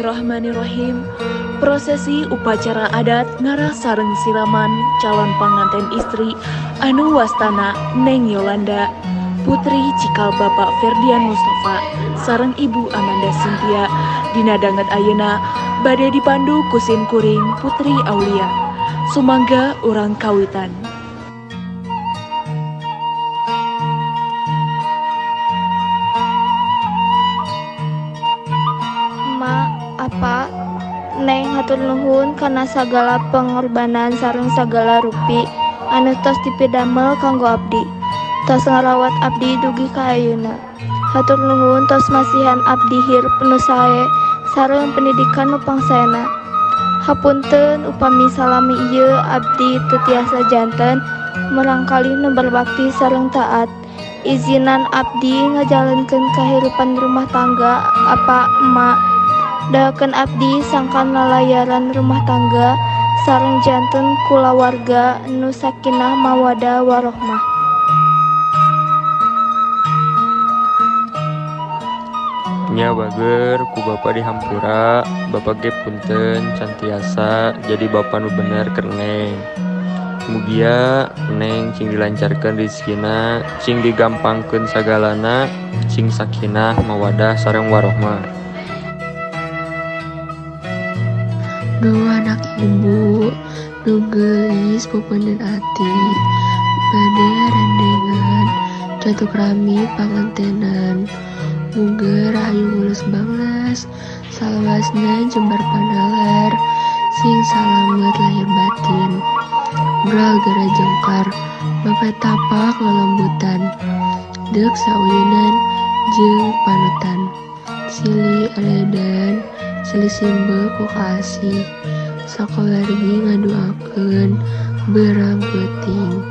Bismillahirrahmanirrahim. Prosesi upacara adat ngarah sareng siraman calon panganten istri anu wastana Neng Yolanda, putri cikal Bapak Ferdian Mustafa sareng Ibu Amanda Cynthia dina danget ayeuna bade dipandu kusim kuring Putri Aulia. Sumangga urang kawitan. Apa Neng hatur nuhun kana sagala pengorbanan sareng sagala rupi anu tos dipidamel kanggo abdi, tos ngarawat abdi dugi ka ayeuna. Hatur nuhun tos masihan abdi hirup nu sae sareng pendidikan nu pangsaena. Hapunten upami salami ieu abdi teu tiasa janten merangkali nu berbakti sareng taat. Izinan abdi ngajalenkeun kahirupan rumah tangga apa emak. Dahakeun abdi sangkan lalayaran rumah tangga sareng janten kulawarga nu sakinah mawadah warohmah. Nya bager ku bapa di Hampura, bapa ge punten can tiasa jadi bapa nu bener keur Neng. Mugia Neng cing dilancarkeun rezekina, cing digampangkeun sagalana, cing sakinah mawadah sareng warohmah. Duh anak ibu nu geulis pupeuneun ati bade rendengan catuk rami pangantenan. Muga rahayu mulus bangles salawasna jembar panalar sing salamet lahir batin. Bral gara jengkar bapak tapak lelembutan deuk sauyeunan jeung panutan. Silih aledan silih simbol ku kasih sakolargi ngaduakeun beurang peuting.